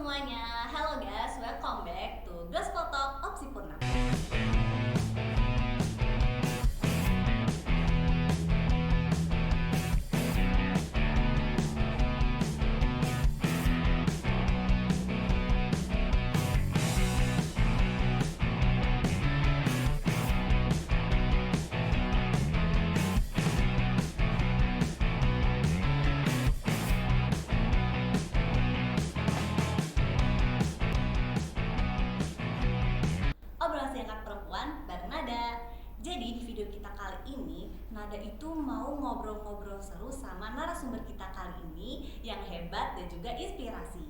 semuanya, hello guys, welcome back to Gospel Talk Opsi Purnama. Obrolan singkat perempuan bareng Nada. Jadi di video kita kali ini, Nada itu mau ngobrol-ngobrol seru sama narasumber kita kali ini yang hebat dan juga inspirasi.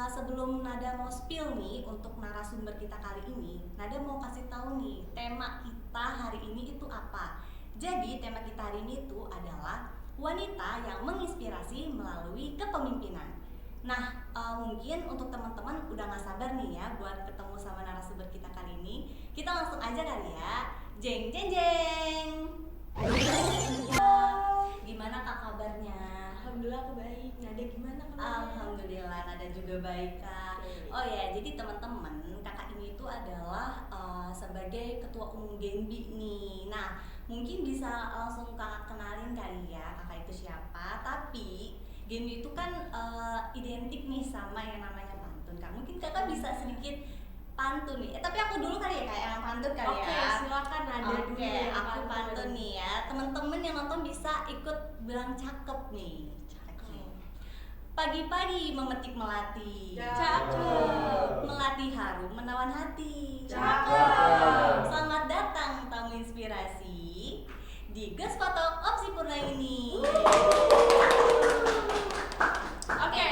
Sebelum Nada mau spill nih untuk narasumber kita kali ini, Nada mau kasih tahu nih tema kita hari ini itu apa. Jadi tema kita hari ini itu adalah wanita yang menginspirasi melalui kepemimpinan. Nah, mungkin untuk teman-teman udah gak sabar nih ya buat ketemu sama narasumber kita kali ini. Kita langsung aja kali ya. Jeng jeng jeng. Gimana kak kabarnya? Alhamdulillah aku baik. Nada gimana kabarnya? Alhamdulillah, Nada juga baik kak. Oh ya, jadi teman-teman, kakak ini itu adalah sebagai ketua umum Genbi nih. Nah, mungkin bisa langsung kakak kenalin kali ya kakak itu siapa. Tapi Genbi itu kan identik nih sama yang namanya pantun kak. Mungkin kakak bisa sedikit pantun nih. Tapi aku dulu kali ya kak yang pantun kali ya. Oke, silakan Nada dulu. Oke, aku pantun nih ya. Temen-temen yang nonton bisa ikut bilang cakep nih. Pagi-pagi memetik melati. Cakep. Melatih harum menawan hati. Cakep. Selamat datang tamu inspirasi di Gospel Talk Opsi Purna ini. Oke.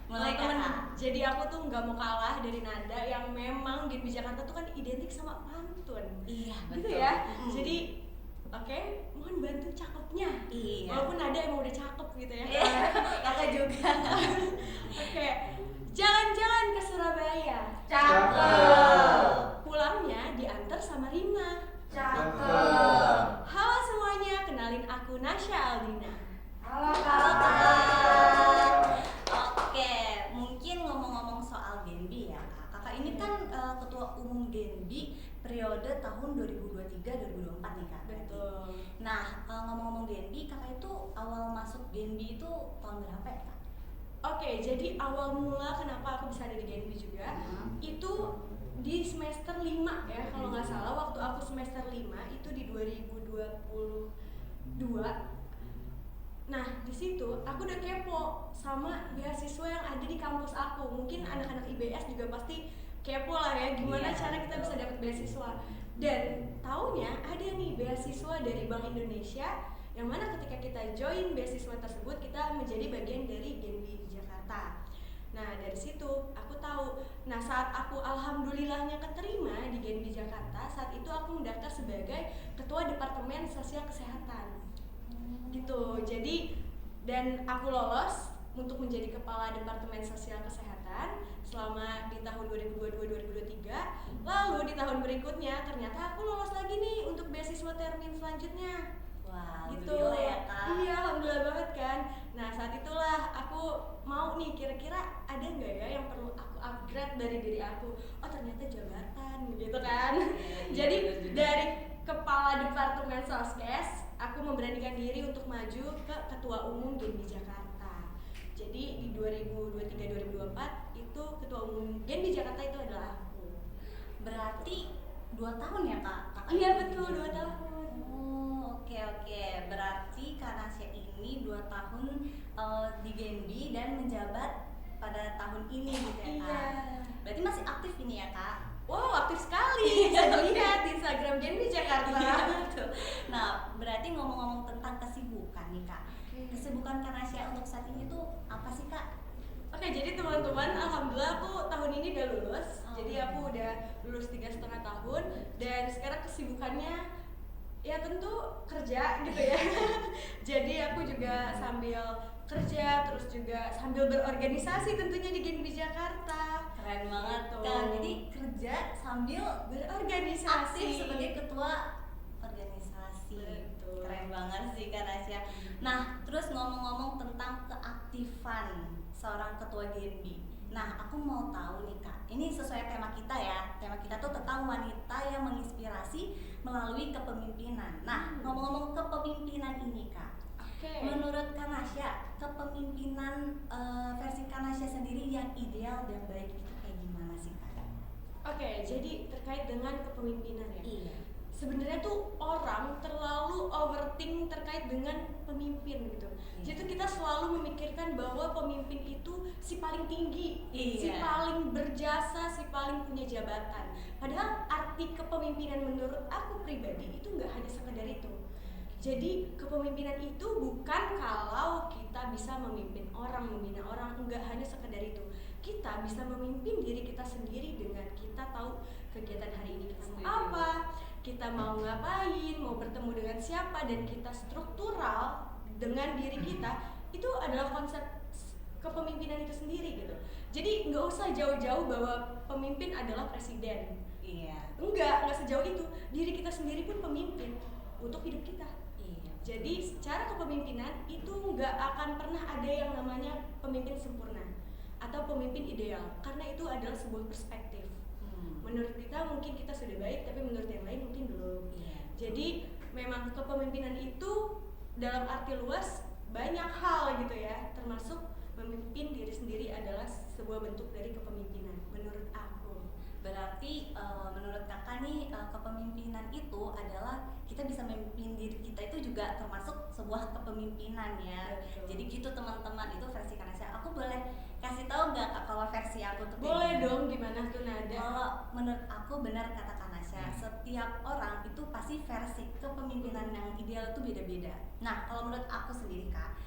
Mulai Teman-teman, kakak. jadi aku tuh nggak mau kalah dari Nada yang memang di Jakarta tuh kan identik sama pantun. Iya Gitu betul. ya. Jadi oke, mohon bantu cakepnya. Iya. Walaupun Nada emang udah cakep gitu ya. Iya, kakak juga. Oke. Jalan-jalan ke Surabaya. Cakep. Pulangnya diantar sama Rina. Cakep. Halo semuanya, kenalin aku Nasya Aldina. Halo kak. Oke, mungkin ngomong-ngomong soal Genbi ya kak. Kakak ini kan ketua umum Genbi periode tahun 2023-2024 nih kak. Betul. Nah, ngomong-ngomong Genbi, kakak itu awal masuk Genbi itu tahun berapa ya kak? Oke, jadi awal mula kenapa aku bisa ada di Genbi juga itu di semester 5 ya, kalau nggak salah waktu aku semester 5 itu di 2022. Nah, di situ aku udah kepo sama beasiswa yang ada di kampus aku. Mungkin anak-anak IBS juga pasti kepo lah ya, gimana Iya, cara kita bisa dapat beasiswa. Dan taunya ada nih beasiswa dari Bank Indonesia yang mana ketika kita join beasiswa tersebut kita menjadi bagian dari Genbi Jakarta. Nah, dari situ aku tahu. Nah, saat aku alhamdulillahnya keterima di Genbi Jakarta, saat itu aku mendaftar sebagai ketua Departemen Sosial Kesehatan. Gitu. Jadi dan aku lolos untuk menjadi kepala Departemen Sosial Kesehatan selama di tahun 2022-2023. Lalu di tahun berikutnya ternyata aku lolos lagi nih untuk beasiswa termin selanjutnya. Wah, Gitu. alhamdulillah ya kak. Iya, alhamdulillah banget kan. Nah, saat itulah aku mau nih kira-kira ada nggak ya yang perlu aku upgrade dari diri aku. Oh, ternyata jabatan gitu kan. Jadi dari kepala Departemen Soskes, aku memberanikan diri untuk maju ke ketua umum Genbi Jakarta. Jadi di 2023-2024 itu ketua umum Genbi Jakarta itu adalah aku. Berarti 2 tahun ya kak? Iya betul, 2 tahun. Oh, oke. Berarti Kak Nasya ini 2 tahun di Genbi dan menjabat pada tahun ini gitu ya kak? Iya. Berarti masih aktif ini ya kak? Wow, aktif sekali. Bisa dilihat di Instagram Genbi Jakarta. Iya, betul. Nah, berarti ngomong-ngomong tentang kesibukan nih kak. Kesibukan Kak Nasya untuk saat ini tuh apa sih kak? Oke, jadi teman-teman, alhamdulillah aku tahun ini udah lulus. Jadi aku udah lulus 3,5 tahun dan sekarang kesibukannya ya tentu kerja gitu ya. Jadi aku juga sambil kerja terus juga sambil berorganisasi tentunya di Genbi Jakarta. Keren banget Gitu. kan. Jadi kerja sambil Berorganisasi aktif sebagai ketua organisasi. Betul. Keren banget sih Kak Nasya. Nah, terus ngomong-ngomong tentang keaktifan seorang ketua GNB. Nah, aku mau tahu nih Kak, ini sesuai tema kita ya. Tema kita tuh tentang wanita yang menginspirasi melalui kepemimpinan. Nah, ngomong-ngomong kepemimpinan ini Kak, menurut Kak Nasya, kepemimpinan versi Kak Nasya sendiri yang ideal dan baik itu kayak gimana sih Kak? Jadi terkait dengan kepemimpinan ya. Iya. Sebenarnya tuh orang terlalu overthink terkait dengan pemimpin gitu. Jadi tuh kita selalu memikirkan bahwa pemimpin itu si paling tinggi, si paling berjasa, si paling punya jabatan. Padahal arti kepemimpinan menurut aku pribadi itu nggak hanya sekedar itu. Jadi kepemimpinan itu bukan kalau kita bisa memimpin orang, membina orang, enggak hanya sekedar itu. Kita bisa memimpin diri kita sendiri dengan kita tahu kegiatan hari ini kita mau apa, kita mau ngapain, mau bertemu dengan siapa, dan kita struktural dengan diri kita. Itu adalah konsep kepemimpinan itu sendiri gitu. Jadi nggak usah jauh-jauh bahwa pemimpin adalah presiden. Enggak sejauh itu. Diri kita sendiri pun pemimpin untuk hidup kita. Jadi secara kepemimpinan itu nggak akan pernah ada yang namanya pemimpin sempurna atau pemimpin ideal, karena itu adalah sebuah perspektif. Menurut kita mungkin kita sudah baik, tapi menurut yang lain mungkin belum. Jadi memang kepemimpinan itu dalam arti luas banyak hal gitu ya, termasuk memimpin diri sendiri adalah sebuah bentuk dari kepemimpinan menurut aku. Berarti menurut kakak nih kepemimpinan itu adalah kita bisa memimpin diri kita itu juga termasuk sebuah kepemimpinan ya. Betul. Jadi gitu teman-teman, itu versi Kak Nasya. Aku boleh kasih tahu nggak Kak kalau versi aku tuh? Boleh dong, gimana tuh Nada? Kalau menurut aku benar kata Kak Nasya, setiap orang itu pasti versi kepemimpinan yang ideal itu beda-beda. Nah kalau menurut aku sendiri Kak,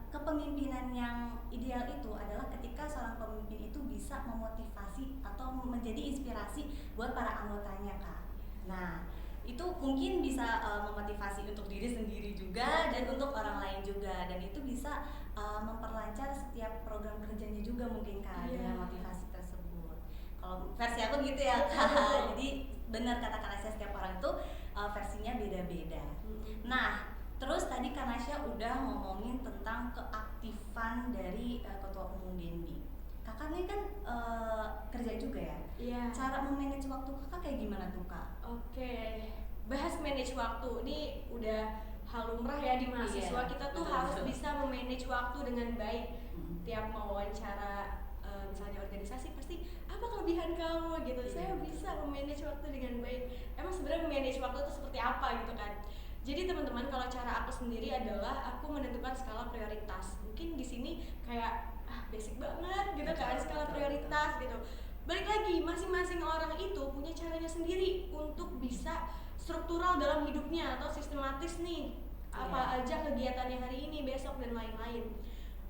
kepemimpinan yang ideal itu adalah ketika seorang pemimpin itu bisa memotivasi atau menjadi inspirasi buat para anggotanya Kak. Nah itu mungkin bisa memotivasi untuk diri sendiri juga dan untuk orang lain juga, dan itu bisa memperlancar setiap program kerjanya juga mungkin Kak dengan motivasi tersebut. Kalau versi aku gitu ya Kak. Jadi benar kata Kak Nasya, setiap orang itu versinya beda-beda. Nah terus tadi Kak Nasya udah ngomongin tentang keaktifan dari Ketua Umum GNB. Kakak ini kan kerja juga ya? Iya. Cara memanage waktu kakak kayak gimana tuh Kak? Bahas manage waktu ini udah hal lumrah ya di mahasiswa. Kita tuh harus bisa memanage waktu dengan baik. Tiap mau wawancara misalnya organisasi pasti apa kelebihan kamu gitu. Saya bisa memanage waktu dengan baik. Emang sebenarnya manage waktu itu seperti apa gitu kan? Jadi teman-teman, kalau cara aku sendiri adalah aku menentukan skala prioritas. Mungkin di sini kayak basic banget gitu kan, skala prioritas gitu. Balik lagi, masing-masing orang itu punya caranya sendiri untuk bisa struktural dalam hidupnya atau sistematis nih apa aja kegiatannya hari ini, besok, dan lain-lain.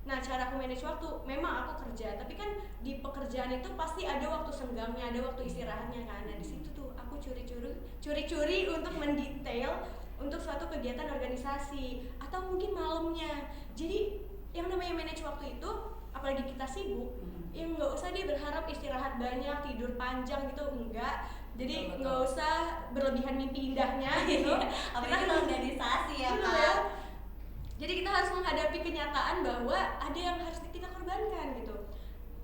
Nah, cara aku manage waktu, memang aku kerja, tapi kan di pekerjaan itu pasti ada waktu senggangnya, ada waktu istirahatnya kan. Nah, di situ tuh aku curi-curi untuk mendetail untuk suatu kegiatan organisasi atau mungkin malamnya. Jadi yang namanya manage waktu itu, apalagi kita sibuk, yang nggak usah dia berharap istirahat banyak, tidur panjang gitu, enggak. Jadi nggak usah berlebihan mimpi indahnya gitu. Apalagi kalau organisasi ya gitu Kak. ya. Jadi kita harus menghadapi kenyataan bahwa ada yang harus kita korbankan gitu.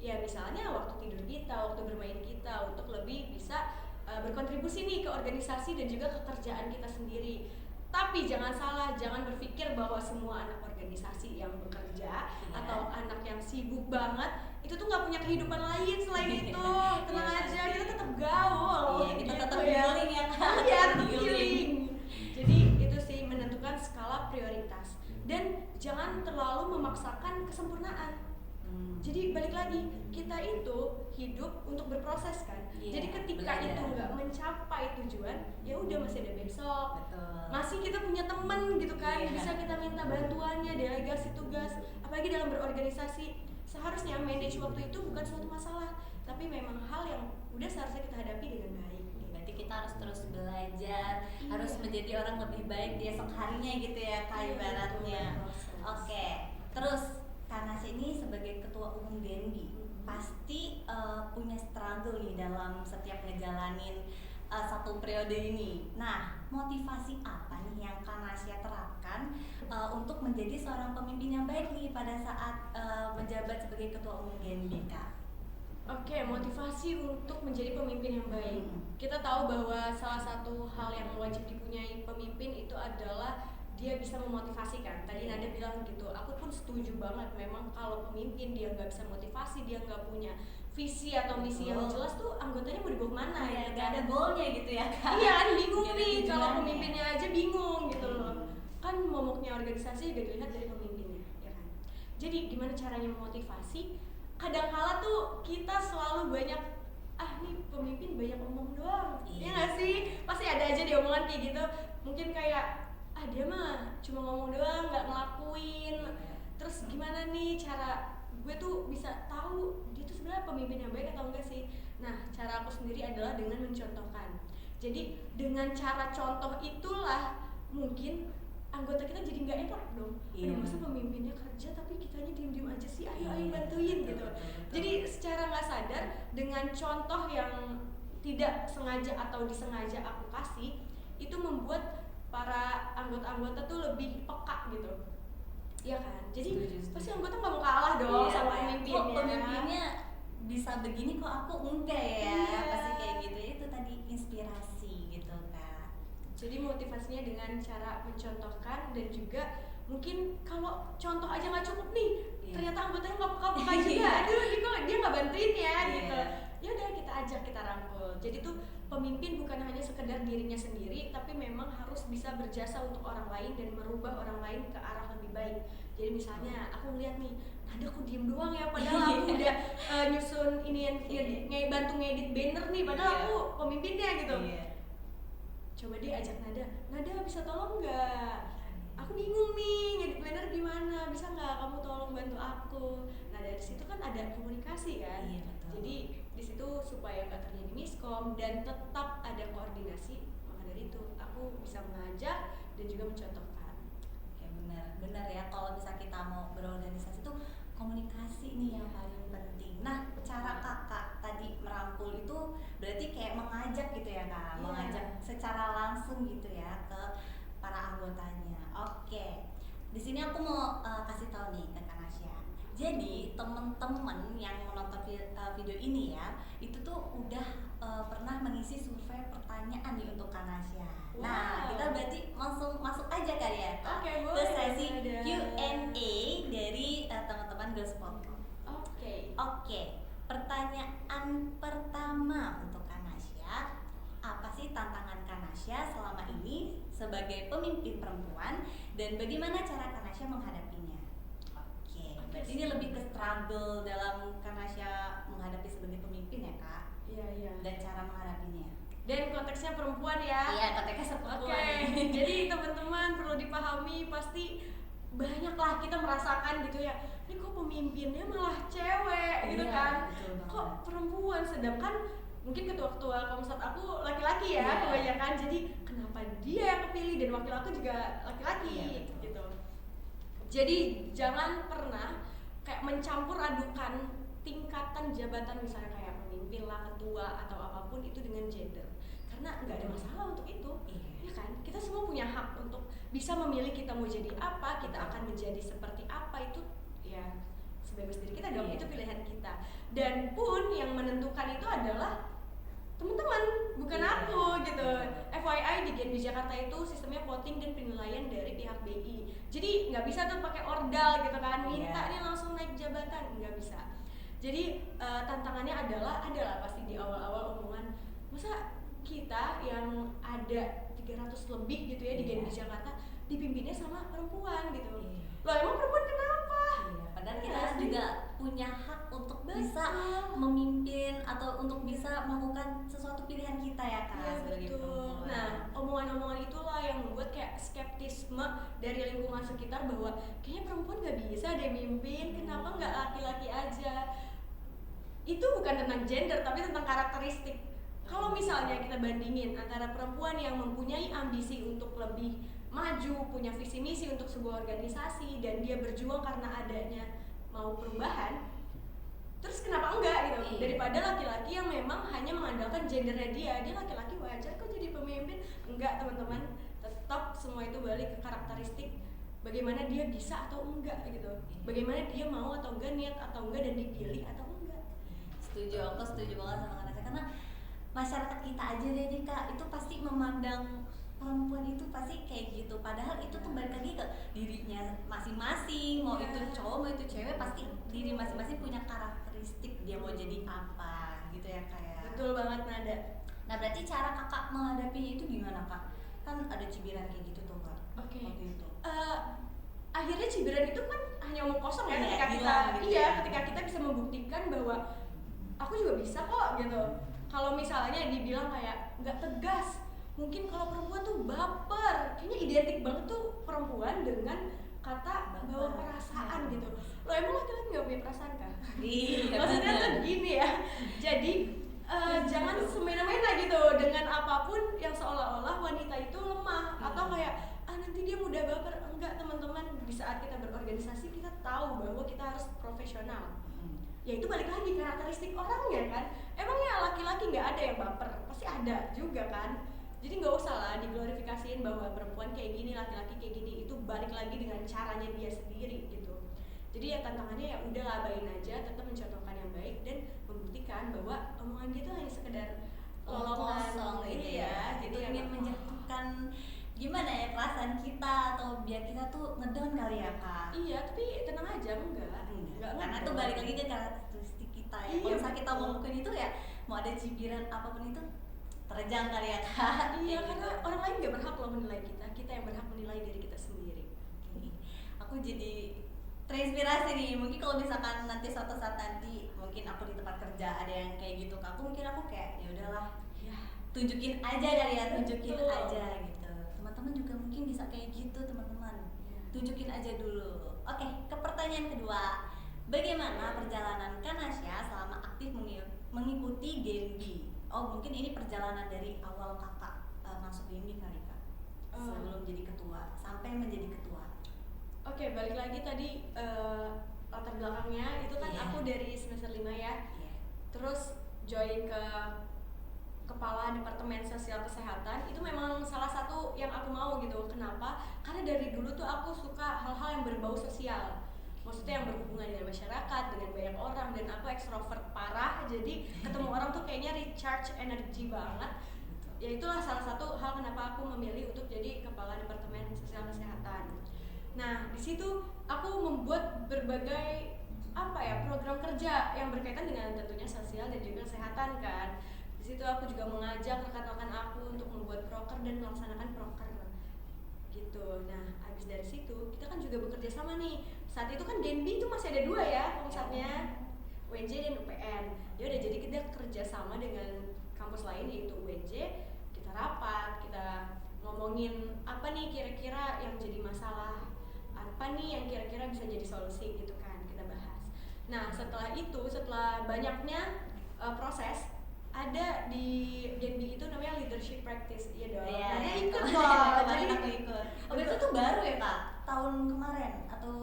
Ya misalnya waktu tidur kita, waktu bermain kita, untuk lebih bisa berkontribusi nih ke organisasi dan juga ke kerjaan kita sendiri. Tapi jangan salah, jangan berpikir bahwa semua anak organisasi yang bekerja atau anak yang sibuk banget itu tuh nggak punya kehidupan lain selain itu. Tenang aja, kita tetap gaul. Kita gitu tetap ya. healing ya Kak. Iya, tetap healing. Jadi itu sih menentukan skala prioritas dan jangan terlalu memaksakan kesempurnaan. Jadi balik lagi, kita itu hidup untuk berproses kan. Jadi ketika itu nggak mencapai tujuan, ya udah masih ada besok. Masih kita punya temen gitu kan, bisa kita minta bantuannya, delegasi tugas. Apalagi dalam berorganisasi, seharusnya manage waktu itu bukan suatu masalah, tapi memang hal yang udah seharusnya kita hadapi dengan baik. Berarti kita harus terus belajar, harus menjadi orang lebih baik di esok harinya gitu ya Kak ibaratnya. Oke, terus Kak Nasya ini sebagai Ketua Umum GNB pasti punya struggle nih dalam setiap ngejalanin 1 periode ini. Nah, motivasi apa nih yang Kak Nasya terapkan untuk menjadi seorang pemimpin yang baik nih pada saat menjabat sebagai ketua umum GNBK? Oke, motivasi untuk menjadi pemimpin yang baik. Kita tahu bahwa salah satu hal yang wajib dipunyai pemimpin itu adalah dia bisa memotivasi kan. Tadi Nada bilang gitu, aku pun setuju banget. Memang kalau pemimpin dia nggak bisa motivasi, dia nggak punya visi atau misi yang jelas tuh anggotanya mau dibawa kemana ya, gitu nggak kan. ada goalnya gitu ya Kak. Iya kan, bingung Nggak ada nih kalau tujuannya. pemimpinnya aja bingung gitu loh. Kan momoknya organisasi juga dilihat dari pemimpinnya, ya kan. Jadi gimana caranya memotivasi? Kadang-kala tuh kita selalu banyak nih pemimpin banyak omong doang. Iya nggak sih? Pasti ada aja di omongan kayak gitu. Mungkin kayak dia mah cuma ngomong doang, nggak ngelakuin. Terus gimana nih cara gue tuh bisa tahu dia tuh sebenarnya pemimpin yang baik atau enggak sih? Nah, cara aku sendiri adalah dengan mencontohkan. Jadi dengan cara contoh itulah mungkin anggota kita jadi nggak enak dong. Masa pemimpinnya kerja tapi kitanya diem-diem aja sih, ayo bantuin gitu. Jadi secara nggak sadar dengan contoh yang tidak sengaja atau disengaja aku kasih, itu membuat para anggota-anggota tuh lebih peka gitu. Iya kan? Jadi pasti anggota nggak mau kalah dong sama pemimpinnya. Kok pemimpinnya bisa begini kok aku enggak ya? Pasti kayak gitu. Itu tadi inspirasi gitu Kak. Jadi motivasinya dengan cara mencontohkan dan juga mungkin kalau contoh aja nggak cukup nih, ternyata anggotanya nggak peka-peka juga. Aduh, dia nggak bantuin ya gitu. Ya udah kita ajak, kita rangkul. Jadi tuh pemimpin bukan hanya sekedar dirinya sendiri, tapi memang harus bisa berjasa untuk orang lain dan merubah orang lain ke arah lebih baik. Jadi misalnya aku lihat nih, Nada aku diem doang ya, padahal aku udah nyusun bantu ngedit banner nih, padahal aku pemimpinnya gitu. Coba deh ajak Nada bisa tolong nggak? Aku bingung nih ngedit banner gimana, bisa nggak kamu tolong bantu aku? Nah dari situ kan ada komunikasi kan. Jadi di situ supaya nggak terjadi miskom dan tetap ada koordinasi, maka dari itu aku bisa mengajak dan juga mencontohkan. Oke, benar ya, kalau bisa kita mau berorganisasi tuh komunikasi nih yang paling penting. Nah, cara kakak tadi merangkul itu berarti kayak mengajak gitu ya Kak, mengajak secara langsung gitu ya ke para anggotanya. Oke, di sini aku mau kasih tahu nih ke Kak Nasya. Jadi teman-teman yang menonton video ini ya, itu tuh udah pernah mengisi survei pertanyaan nih untuk Kak Nasya. Nah, kita berarti langsung masuk aja kali ya Kak, ke sesi Q&A dari teman-teman Girls Podcast. Oke, pertanyaan pertama untuk Kak Nasya, apa sih tantangan Kak Nasya selama ini sebagai pemimpin perempuan dan bagaimana cara Kak Nasya menghadapinya? Berarti ini lebih ke struggle dalam Kak Nasya menghadapi sebagai pemimpin ya Kak? Iya. Dan cara menghadapinya. Dan konteksnya perempuan ya? Iya, konteksnya perempuan. Jadi teman-teman perlu dipahami, pasti banyak lah kita merasakan gitu ya, ini kok pemimpinnya malah cewek gitu kan? Kok perempuan, sedangkan mungkin ketua-ketua komsat aku laki-laki ya kebanyakan, jadi kenapa dia yang kepilih dan wakil aku juga laki-laki gitu. Jadi jangan pernah kayak mencampur adukan tingkatan jabatan, misalnya kayak pemimpin lah, ketua atau apapun itu dengan gender, karena nggak ada masalah untuk itu, ya kan? Kita semua punya hak untuk bisa memilih kita mau jadi apa, kita akan menjadi seperti apa, itu ya sebebas diri kita dong, itu pilihan kita. Dan pun yang menentukan itu adalah teman-teman, bukan aku gitu. FYI di GNB Jakarta itu sistemnya voting dan penilaian dari pihak BI. Jadi nggak bisa tuh pakai ordal gitu kan, minta nih langsung naik jabatan, nggak bisa. Jadi tantangannya adalah pasti di awal-awal omongan, masa kita yang ada 300 lebih gitu ya di GNB Jakarta dipimpinnya sama perempuan gitu. Loh emang perempuan kenapa? Padahal kita juga punya hak untuk bisa memimpin atau untuk bisa melakukan sesuatu pilihan kita ya Kak, sebagai perempuan. Nah, omongan-omongan itulah yang membuat kayak skeptisme dari lingkungan sekitar bahwa kayaknya perempuan nggak bisa deh mimpin, kenapa nggak laki-laki aja? Itu bukan tentang gender tapi tentang karakteristik. Kalau misalnya kita bandingin antara perempuan yang mempunyai ambisi untuk lebih maju, punya visi misi untuk sebuah organisasi dan dia berjuang karena adanya mau perubahan, terus kenapa enggak gitu? Daripada laki-laki yang memang hanya mengandalkan gendernya dia laki-laki wajar kok jadi pemimpin. Enggak teman-teman, tetap semua itu balik ke karakteristik bagaimana dia bisa atau enggak gitu, bagaimana dia mau atau enggak, niat atau enggak, dan dipilih atau enggak. Setuju, aku setuju banget sama Kak Nasya, karena masyarakat kita aja deh nih Kak, itu pasti memandang perempuan itu pasti kayak gitu, padahal itu tuh balik lagi ke dirinya masing-masing, mau itu cowok mau itu cewek, pasti diri masing-masing punya karakteristik dia mau jadi apa gitu ya Kak ya. Betul banget Nada. Nah berarti cara kakak menghadapinya itu gimana Kak? Kan ada cibiran kayak gitu tuh Kak. Oke. Waktu itu. Akhirnya cibiran itu kan hanya omong kosong ya, Iya, ketika kita hilang gitu iya ya. ketika kita bisa membuktikan bahwa aku juga bisa kok gitu. Kalau misalnya dibilang kayak nggak tegas, mungkin kalau perempuan tuh baper, kayaknya identik banget tuh perempuan dengan kata bawa perasaan gitu. Lo emang laki-laki nggak punya perasaan kan? Iya. Maksudnya tuh gini ya, jadi jangan semena-mena gitu dengan apapun yang seolah-olah wanita itu lemah atau kayak nanti dia mudah baper. Enggak teman-teman, di saat kita berorganisasi kita tahu bahwa kita harus profesional. Ya itu balik lagi karakteristik orangnya kan. Emangnya laki-laki nggak ada yang baper? Pasti ada juga kan. Jadi nggak usah lah diglorifikasiin bahwa perempuan kayak gini, laki-laki kayak gini. Itu balik lagi dengan caranya dia sendiri gitu. Jadi ya tantangannya ya udah abain aja, tetap mencontohkan yang baik dan membuktikan bahwa omongan dia itu hanya sekedar kosong gitu ya. Jadi Itu ingin menjatuhkan gimana ya perasaan kita atau biar kita tuh ngedown kali ya Kak. Iya, tapi tenang aja enggak Karena tuh balik lagi ke karakteristik kita ya. Iya, Kalau misalnya kita betul. mau ngelakuin itu ya mau ada cibiran apapun itu terjang kali ya Kak. Iya, Kayak karena gitu. orang lain nggak berhak loh menilai kita. Kita yang berhak menilai diri kita sendiri. Oke. Aku jadi terinspirasi nih. Mungkin kalau misalkan nanti suatu saat nanti mungkin aku di tempat kerja ada yang kayak gitu Kak, mungkin aku kayak ya udahlah, Ya, tunjukin aja kali ya, tunjukin Betul. aja gitu. Teman-teman juga mungkin bisa kayak gitu teman-teman. Tunjukin aja dulu. Oke, ke pertanyaan kedua. Bagaimana perjalanan Kak Nasya selama aktif mengikuti Genbi? Oh, mungkin ini perjalanan dari awal kakak masuk Genbi kali Kak. Sebelum jadi ketua sampai menjadi ketua. Oke, balik lagi tadi latar belakangnya itu kan Iya. aku dari semester 5 ya. Iya. Terus join ke kepala departemen sosial kesehatan. Itu memang salah satu yang aku mau gitu. Kenapa? Karena dari dulu tuh aku suka hal-hal yang berbau sosial. Maksudnya yang berhubungan dengan masyarakat, dengan banyak orang, dan aku ekstrovert parah. Jadi ketemu orang tuh kayaknya recharge energi banget. Ya itulah salah satu hal kenapa aku memilih untuk jadi kepala departemen sosial kesehatan. Nah, di situ aku membuat berbagai program kerja yang berkaitan dengan tentunya sosial dan juga kesehatan kan. Di situ aku juga mengajak rekan-rekan aku untuk membuat proker dan melaksanakan proker gitu. Nah, habis dari situ kita kan juga bekerja sama nih. Saat itu kan Genbi itu masih ada 2 ya pusatnya, UNJ dan UPN. Ya udah, jadi kita kerja sama dengan kampus lain yaitu UNJ. Kita rapat, kita ngomongin apa nih kira-kira yang jadi masalah, apa nih yang kira-kira bisa jadi solusi gitu kan, kita bahas. Nah, setelah itu, setelah banyaknya proses, ada di Genbi itu namanya leadership practice. Iya dong. Iya, Nah, dia iya. ikut Kemarin Jadi aku ikut. Oh, itu tuh baru ya Kak? Tahun kemarin atau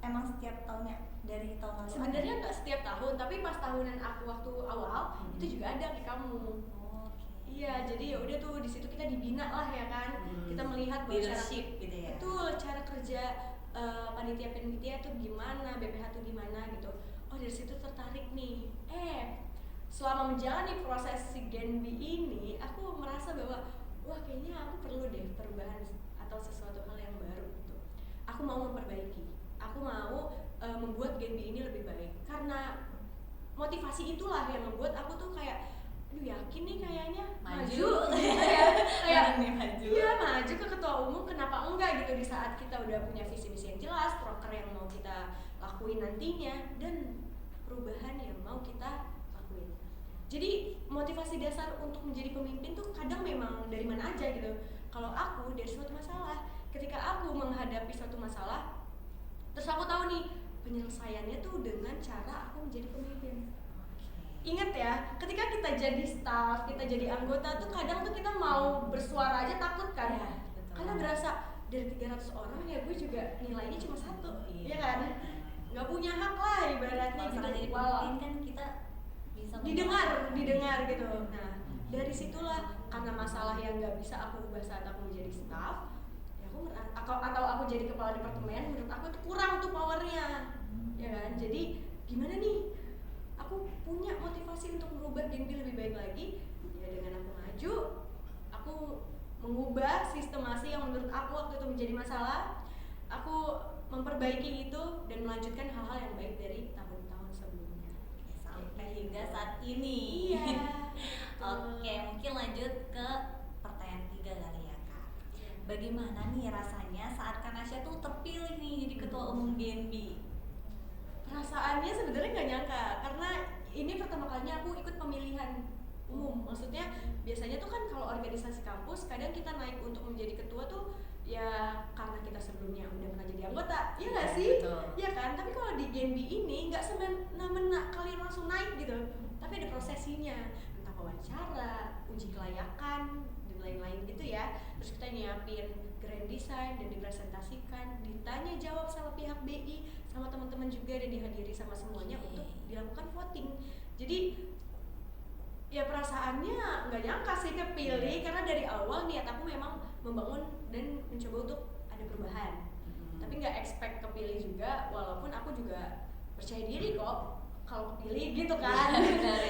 emang setiap tahunnya dari tahun lalu? sebenarnya nggak setiap tahun, tapi pas tahunan aku waktu awal itu juga ada kayak kamu. Oke. Iya, jadi ya udah tuh di situ kita dibina lah ya kan. Kita melihat bahwa Leadership gitu ya. betul cara kerja panitia tuh gimana, BPH tuh gimana gitu. Oh, dari situ tertarik nih. Selama menjalani proses si Genbi ini, aku merasa bahwa wah kayaknya aku perlu deh perubahan atau sesuatu hal yang baru gitu. Aku mau memperbaiki. Aku mau membuat Genbi ini lebih baik. Karena motivasi itulah yang membuat aku tuh kayak aduh yakin nih kayaknya Maju. kayak Nih, maju. iya maju ke ketua umum, kenapa enggak gitu di saat kita udah punya visi misi yang jelas, proker yang mau kita lakuin nantinya, dan perubahan yang mau kita lakuin. Jadi motivasi dasar untuk menjadi pemimpin tuh kadang memang dari mana aja gitu. Kalau aku dari suatu masalah, ketika aku menghadapi suatu masalah, terus aku tahu nih penyelesaiannya tuh dengan cara aku menjadi pemimpin. Ingat ya, ketika kita jadi staff, kita jadi anggota tuh kadang tuh kita mau bersuara aja takut kan? Ya, betul. Karena berasa dari 300 orang ya gue juga nilainya cuma 1, Iya. ya kan? Nggak punya hak lah ibaratnya Kalau gitu. misalkan jadi Walau pemimpin kan kita bisa didengar gitu. Nah, dari situlah karena masalah yang nggak bisa aku ubah saat aku menjadi staff, ya atau aku jadi kepala departemen, menurut aku itu kurang tuh powernya, ya kan. Jadi gimana nih aku punya motivasi untuk merubah Genbi lebih baik lagi, ya dengan aku maju, aku mengubah sistemasi yang menurut aku waktu itu menjadi masalah, aku memperbaiki itu dan melanjutkan hal-hal yang baik dari tahun-tahun sebelumnya sampai hingga saat ini. Iya. Oke, mungkin lanjut ke pertanyaan 3 kali ya Kak. Bagaimana nih rasanya saat Kanasya tuh terpilih nih jadi ketua umum Genbi? Perasaannya sebenarnya nggak nyangka karena ini pertama kalinya aku ikut pemilihan umum. Maksudnya biasanya tuh kan kalau organisasi kampus kadang kita naik untuk menjadi ketua tuh ya karena kita sebelumnya udah pernah jadi anggota, iya nggak sih? Betul. Iya kan? Tapi kalau di Genbi ini nggak semena-mena kalian langsung naik gitu, tapi ada prosesinya, entah wawancara, uji kelayakan dan lain-lain gitu ya. Terus kita nyiapin grand design dan dipresentasikan, ditanya jawab sama pihak BI, sama teman-teman juga, dan dihadiri sama semuanya untuk dilakukan voting. Jadi ya perasaannya nggak nyangka sih kepilih karena dari awal niat aku memang membangun dan mencoba untuk ada perubahan. Tapi nggak expect kepilih juga, walaupun aku juga percaya diri kok kalau kepilih gitu kan.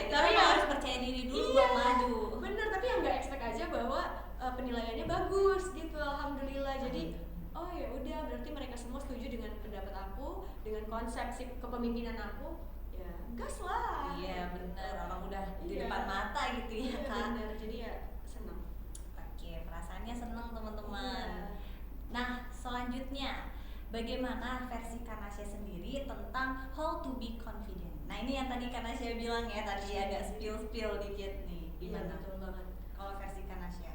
Tapi ya harus percaya diri dulu buat maju. Bener, tapi yang nggak expect aja bahwa penilaiannya bagus gitu, alhamdulillah. Jadi oh ya udah, berarti mereka semua setuju dengan pendapat aku, dengan konsep kepemimpinan aku. Ya gas lah. Iya bener, orang udah di Iya. depan mata gitu ya Iya, Kak. bener, jadi ya senang. Oke, perasaannya seneng teman-teman. Iya. Nah, selanjutnya bagaimana versi Kanasya sendiri tentang how to be confident? Nah, ini yang tadi Kanasya bilang ya, tadi agak spill dikit nih. Iya, Gimana? betul banget. Kalau versi Kanasya?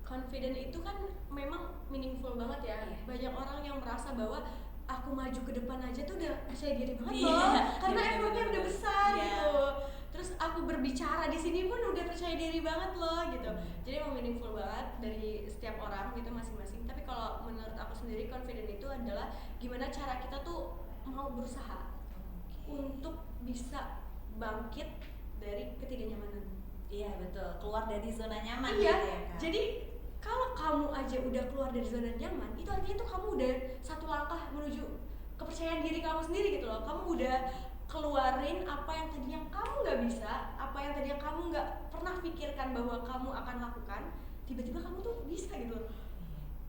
Confident itu kan memang meaningful banget ya. Iya. Banyak orang yang merasa bahwa aku maju ke depan aja tuh udah percaya diri banget Iya. loh, karena Iya, effortnya bener. udah besar Iya. gitu. Terus aku berbicara di sini pun udah percaya diri banget loh gitu. Jadi emang meaningful banget dari setiap orang gitu masing-masing. Tapi kalau menurut aku sendiri confident itu adalah gimana cara kita tuh mau berusaha untuk bisa bangkit dari ketidaknyamanan. Iya betul, keluar dari zona nyaman Iya, gitu ya Kak. jadi kalau kamu aja udah keluar dari zona nyaman, itu artinya tuh kamu udah satu langkah menuju kepercayaan diri kamu sendiri gitu loh. Kamu udah keluarin apa yang tadinya kamu nggak bisa, apa yang tadinya kamu nggak pernah pikirkan bahwa kamu akan lakukan, tiba-tiba kamu tuh bisa gitu loh.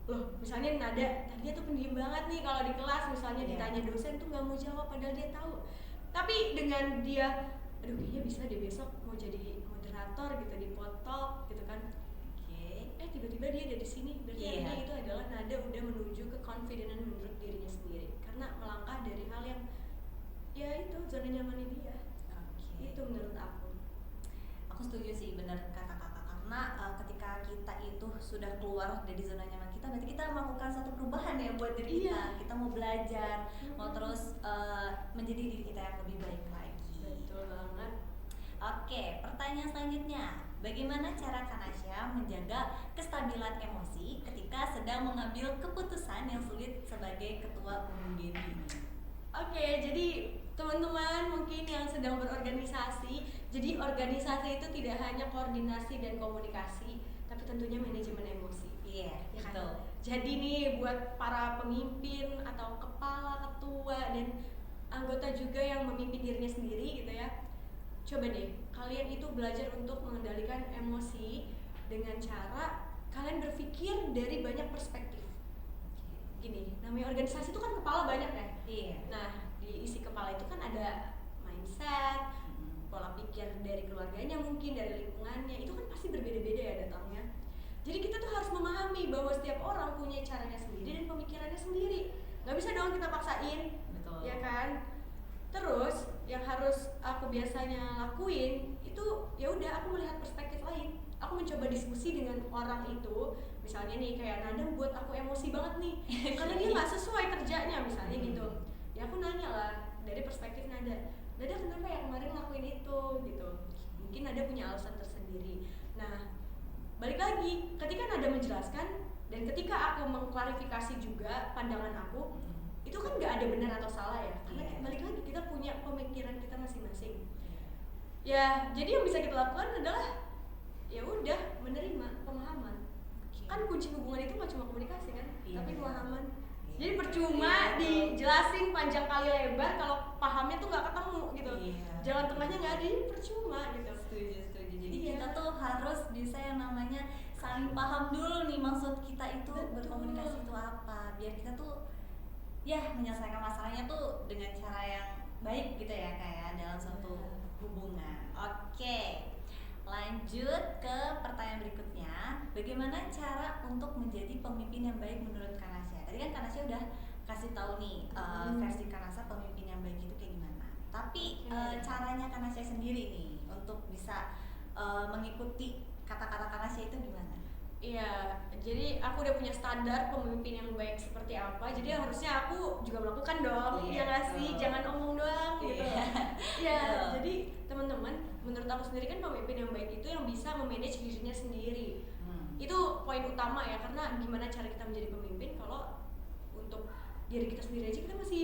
Loh, misalnya Nada, tadinya tuh pendiam banget nih kalau di kelas, misalnya Iya. ditanya dosen tuh nggak mau jawab padahal dia tahu. Tapi dengan dia, aduh kayaknya bisa deh besok mau jadi moderator gitu di Potok gitu kan. Oke. Tiba-tiba dia ada di sini, berarti Iya. artinya itu adalah Nada udah menuju ke confident menurut dirinya sendiri karena melangkah dari hal yang ya itu zona nyamannya dia. Oke. Itu menurut aku. Aku setuju sih benar kata kakak karena ketika kita itu sudah keluar dari zona nyaman kita, berarti kita melakukan satu perubahan ya buat diri kita. Iya. Kita mau belajar, mau terus menjadi diri kita yang lebih baik lagi. Betul banget. Oke, pertanyaan selanjutnya. Bagaimana cara Kanasya menjaga kestabilan emosi ketika sedang mengambil keputusan yang sulit sebagai ketua umum Genbi? Oke, jadi teman-teman mungkin yang sedang berorganisasi, jadi organisasi itu tidak hanya koordinasi dan komunikasi, tapi tentunya manajemen emosi. Iya, Ya kan? betul. Jadi nih buat para pemimpin atau kepala, ketua, dan anggota juga yang memimpin dirinya sendiri gitu ya, coba deh kalian itu belajar untuk mengendalikan emosi dengan cara kalian berpikir dari banyak perspektif. Gini, namanya organisasi itu kan kepala banyak ya. Iya. Nah, di isi kepala itu kan ada mindset, pola pikir dari keluarganya mungkin, dari lingkungannya, itu kan pasti berbeda-beda ya datangnya. Jadi kita tuh harus memahami bahwa setiap orang punya caranya sendiri dan pemikirannya sendiri. Gak bisa dong kita paksain, Betul. ya kan? Terus yang harus aku biasanya lakuin itu ya udah aku melihat perspektif lain. Aku mencoba diskusi dengan orang itu. Misalnya nih kayak Nada buat aku emosi banget nih karena dia nggak sesuai kerjanya misalnya gitu. Ya aku nanya lah dari perspektif Nada kenapa ya kemarin ngelakuin itu gitu. Mungkin Nada punya alasan tersendiri. Nah, balik lagi ketika Nada menjelaskan dan ketika aku mengklarifikasi juga pandangan aku, itu kan nggak ada benar atau salah ya, karena Iya. balik lagi kita punya pemikiran kita masing-masing. Ya, jadi yang bisa kita lakukan adalah ya udah menerima pemahaman. Kan kunci hubungan itu nggak cuma komunikasi kan, tapi pemahaman. Jadi percuma dijelasin panjang kali lebar kalau pahamnya tuh nggak ketemu gitu. Jalan tengahnya nggak ada, jadi percuma gitu. Setuju. Jadi kita tuh harus bisa yang namanya saling paham dulu nih maksud kita itu berkomunikasi itu apa, biar kita tuh ya menyelesaikan masalahnya tuh dengan cara yang baik gitu ya kayak dalam suatu hubungan. Oke. Lanjut ke pertanyaan berikutnya, bagaimana cara untuk menjadi pemimpin yang baik menurut Kanasya? Tadi kan Kanasya udah kasih tahu nih versi Kanasya pemimpin yang baik itu kayak gimana. Tapi caranya Kanasya sendiri nih untuk bisa mengikuti kata-kata Kanasya itu gimana? Iya, jadi aku udah punya standar pemimpin yang baik seperti apa. Jadi harusnya aku juga melakukan dong. Iya nggak sih? Jangan omong doang gitu. Iya, jadi teman-teman, menurut aku sendiri kan pemimpin yang baik itu yang bisa memanage dirinya sendiri. Itu poin utama ya, karena gimana cara kita menjadi pemimpin kalau untuk diri kita sendiri aja kita masih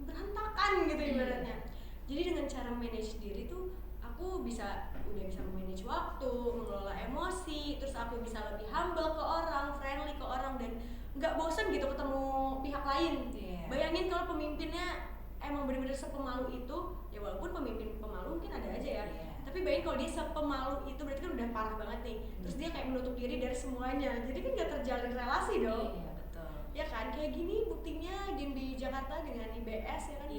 berantakan gitu ibaratnya. Jadi dengan cara manage diri tuh aku udah bisa manage waktu, mengelola emosi, terus aku bisa lebih humble ke orang, friendly ke orang, dan nggak bosan gitu ketemu pihak lain. Bayangin kalau pemimpinnya emang benar-benar sepemalu itu, ya walaupun pemimpin pemalu mungkin ada aja ya, tapi bayangin kalau dia sepemalu itu berarti kan udah parah banget nih. Terus dia kayak menutup diri dari semuanya, jadi kan nggak terjalin relasi dong. Ya kan, kayak gini buktinya di Jakarta dengan IBS ya kan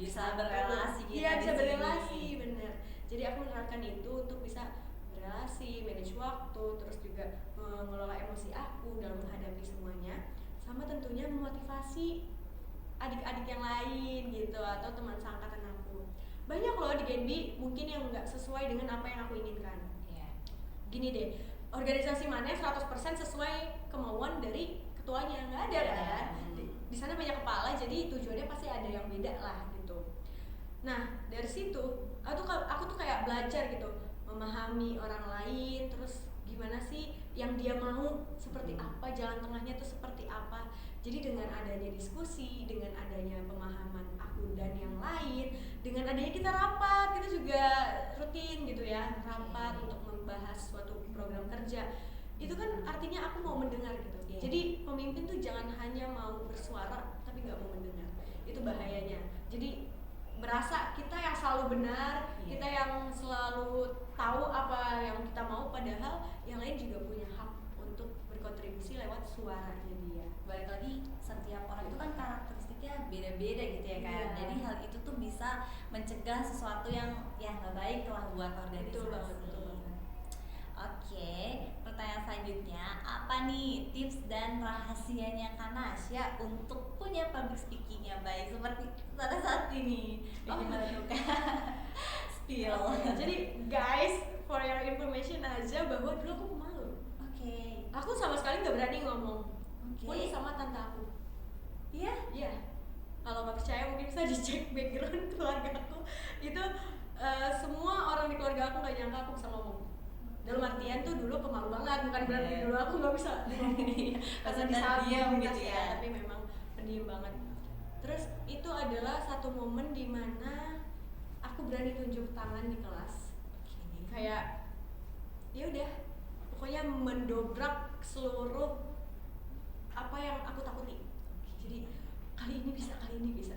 bisa berelasi gitu. Iya, bisa berelasi, bener. Jadi aku menerapkan itu untuk bisa berelasi, manage waktu, terus juga mengelola emosi aku dalam menghadapi semuanya, sama tentunya memotivasi adik-adik yang lain gitu atau teman seangkatan aku. Banyak loh di Genbi mungkin yang nggak sesuai dengan apa yang aku inginkan. Gini deh, organisasi mana 100% sesuai kemauan dari ketuanya, nggak ada kan? Di sana banyak kepala, jadi tujuannya pasti ada yang beda lah gitu. Nah dari situ aku tuh kayak belajar gitu, memahami orang lain, terus gimana sih yang dia mau, seperti apa, jalan tengahnya tuh seperti apa. Jadi dengan adanya diskusi, dengan adanya pemahaman aku dan yang lain, dengan adanya kita rapat, kita juga rutin gitu ya, rapat untuk membahas suatu program kerja. Itu kan artinya aku mau mendengar gitu. Jadi pemimpin tuh jangan hanya mau bersuara tapi nggak mau mendengar. Itu bahayanya. Jadi berasa kita yang selalu benar, kita yang selalu tahu apa yang kita mau, padahal yang lain juga punya hak untuk berkontribusi lewat suaranya dia. Balik lagi, setiap orang itu kan karakteristiknya beda-beda gitu ya kan. Jadi hal itu tuh bisa mencegah sesuatu yang nggak baik lah buat organisasi. Betul banget. Oke, pertanyaan selanjutnya, apa nih tips dan rahasianya Kanasya untuk punya public speaking yang baik seperti pada saat ini? Gimana tuh Kak? Spill. Jadi guys, for your information aja bahwa dulu aku pemalu. Aku sama sekali nggak berani ngomong. Pun sama tante aku. Iya. Kalau nggak percaya mungkin bisa dicek background keluarga aku. Itu semua orang di keluarga aku nggak nyangka aku bisa ngomong. Dalam artian tuh dulu pemalu banget, bukan berarti dulu aku nggak bisa ngomong. Pas diam gitu ya, tapi memang pendiam banget. Terus itu adalah satu momen dimana aku berani tunjuk tangan di kelas. Kayak ya udah, pokoknya mendobrak seluruh apa yang aku takuti. Jadi kali ini bisa.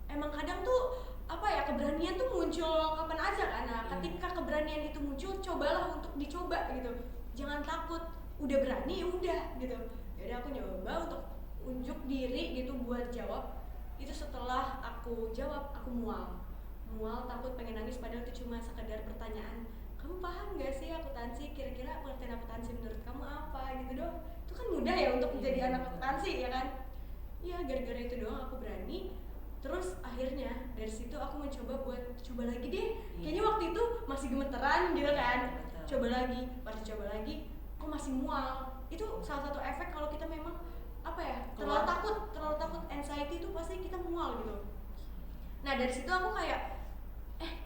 Emang kadang tuh apa ya, keberanian tuh muncul kapan aja kan. Nah, ketika keberanian itu muncul, cobalah untuk dicoba gitu. Jangan takut. Udah berani, udah gitu. Jadi aku nyoba untuk unjuk diri gitu buat jawab. Itu setelah aku jawab, aku mual, takut, pengen nangis, padahal itu cuma sekedar pertanyaan. Kamu paham gak sih akuntansi? Kira-kira pengertian akuntansi menurut kamu apa? Gitu dong. Itu kan mudah ya untuk menjadi anak akuntansi ya kan? Iya, gara-gara itu doang aku berani. Terus akhirnya dari situ aku mencoba buat coba lagi deh. Kayaknya waktu itu masih gemeteran gitu kan. Coba lagi, kok masih mual. Itu salah satu efek kalau kita memang apa ya, terlalu takut, anxiety itu pasti kita mual gitu. Nah dari situ aku kayak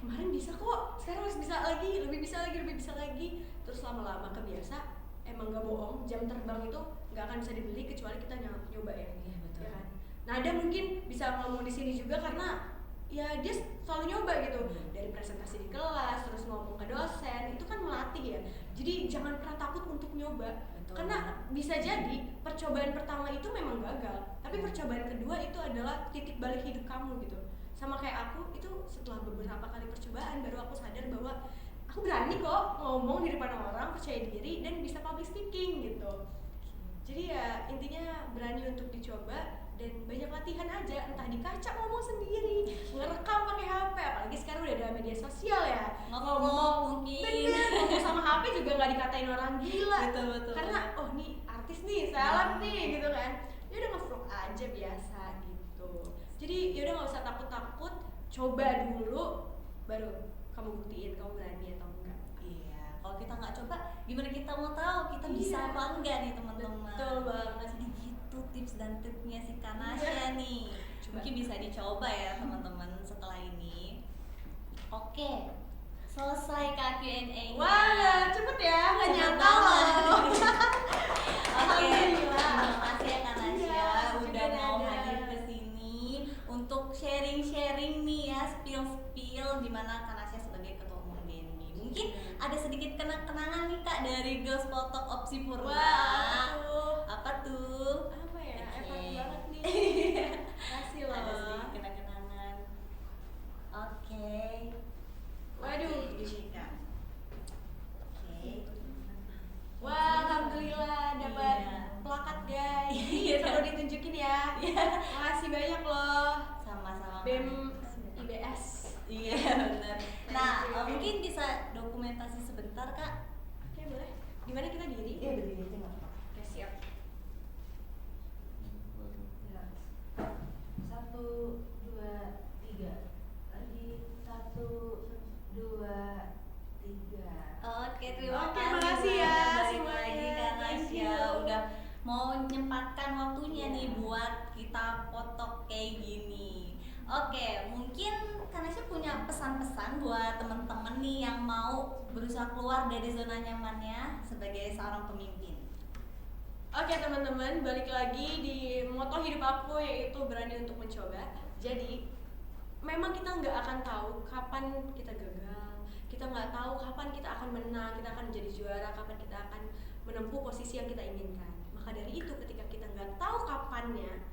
kemarin bisa kok, sekarang harus bisa lagi, lebih bisa lagi. Terus lama-lama kebiasa, emang gak bohong, jam terbang itu gak akan bisa dibeli kecuali kita nyoba ya. Iya betul. Ya kan? Nah ada mungkin bisa ngomong di sini juga karena ya dia selalu nyoba gitu, dari presentasi di kelas, terus ngomong ke dosen, itu kan melatih ya. Jadi jangan pernah takut untuk nyoba. Betul. Karena bisa jadi percobaan pertama itu memang gagal, tapi percobaan kedua itu adalah titik balik hidup kamu gitu. Sama kayak aku, itu setelah beberapa kali percobaan baru aku sadar bahwa aku berani kok ngomong di depan orang, percaya diri dan bisa public speaking gitu. Jadi ya intinya berani untuk dicoba dan banyak latihan aja, entah di kaca ngomong sendiri, ngerekam pakai HP, apalagi sekarang udah ada media sosial ya. Ngomong mungkin. Bener, ngomong sama HP juga nggak dikatain orang gila. Betul. Karena oh nih artis nih, salam nih gitu kan. Ya udah nge-vlog aja biasa gitu. Jadi ya udah nggak usah takut-takut, coba dulu baru kamu buktiin kamu berani atau enggak. Iya, kalau kita nggak coba, gimana kita mau tahu kita bisa Iya. apa enggak nih teman-teman? Betul banget. Jadi gitu tips dan triknya si Iya. Kanasya nih. Coba. Mungkin bisa dicoba ya teman-teman setelah ini. Oke, selesai Kak Q&A. Wah, cepet ya, nggak Cepet nyangka banget. loh. Oke, Alhamdulillah. terima kasih ya Kanasya Iya, udah juga mau ada. hadir ke sini untuk sharing-sharing nih ya, spill-spill di mana Kanasya sebagai ketua umum Genbi. Mungkin ada sedikit kenangan nih Kak dari Girls Potok Opsi Purna. Wah, Apa tuh? apa ya? Oke. Effort banget nih. Kasih Ada loh. sedikit kenang-kenangan. Oke. Waduh. Oke, ini Kak. Oke. Wah, alhamdulillah dapat Iya. plakat guys. Iya. Perlu ditunjukin ya. Iya. Makasih banyak loh. Sama-sama. BEM IBS. Iya benar. Nah, mungkin bisa dokumentasi sebentar Kak. Oke, boleh. Gimana kita diri? berdiri aja nggak apa-apa. Oke, siap. Ya. 1, 2, 3. Lagi 1, 2, 3. Oke, terima Oke, kasih. makasih ya Balik lagi semuanya. Kak Thank Nasya you. udah mau menyempatkan waktunya Iya. nih buat kita foto kayak gini. Oke, mungkin Kak Nasya punya pesan-pesan buat teman-teman nih yang mau berusaha keluar dari zona nyamannya sebagai seorang pemimpin. Oke teman-teman, balik lagi di moto hidup aku yaitu berani untuk mencoba. Jadi memang kita nggak akan tahu kapan kita gagal, kita nggak tahu kapan kita akan menang, kita akan menjadi juara, kapan kita akan menempuh posisi yang kita inginkan. Maka dari itu ketika kita nggak tahu kapannya,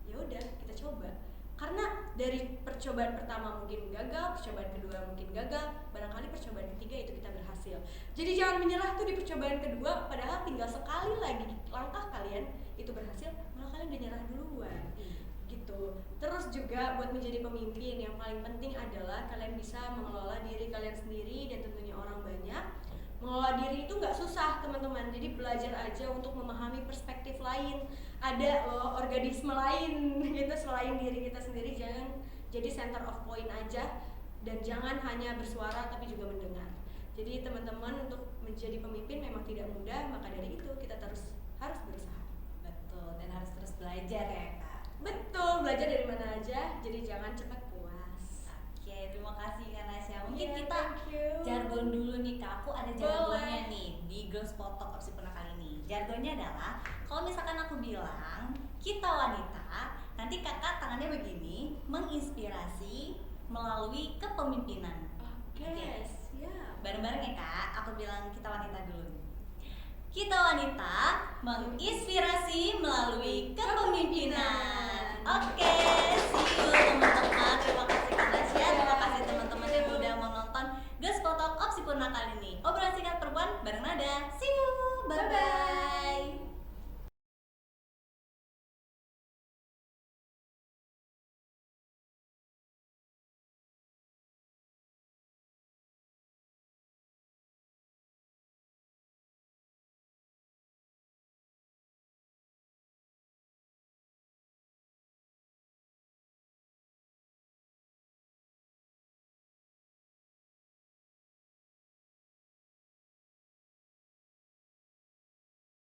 ya udah kita coba. Karena dari percobaan pertama mungkin gagal, percobaan kedua mungkin gagal, barangkali percobaan ketiga itu kita berhasil. Jadi jangan menyerah tuh di percobaan kedua, padahal tinggal sekali lagi langkah kalian itu berhasil, malah kalian udah nyerah duluan. Gitu. Terus juga buat menjadi pemimpin yang paling penting adalah kalian bisa mengelola diri kalian sendiri dan tentunya orang banyak. Mengelola diri itu nggak susah teman-teman, jadi belajar aja untuk memahami perspektif lain. Ada loh organisme lain gitu selain diri kita sendiri. Jangan jadi center of point aja dan jangan hanya bersuara tapi juga mendengar. Jadi teman-teman untuk menjadi pemimpin memang tidak mudah, maka dari itu kita harus berusaha. Betul, dan harus terus belajar ya Kak. Betul, belajar dari mana aja, jadi jangan cepat puas. Oke, terima kasih Kak Nasya. Mungkin Iya, kita thank you. jargon dulu nih Kak. Aku ada jargonnya Boleh. nih di Girls Potok Opsi Purna kali ini. Jargonnya adalah kalau misalkan aku bilang kita wanita, nanti kakak tangannya begini, menginspirasi melalui kepemimpinan. Oke, siap. Bareng-bareng ya Kak. Aku bilang kita wanita dulu. Kita wanita menginspirasi melalui kepemimpinan. Oke, see you teman-teman. Terima kasih Kak Nasya. Terima kasih teman-teman yang udah menonton Girls Potok Opsi Purna kali ini. Obrolan singkat perempuan bareng Nada. See you. Bye bye.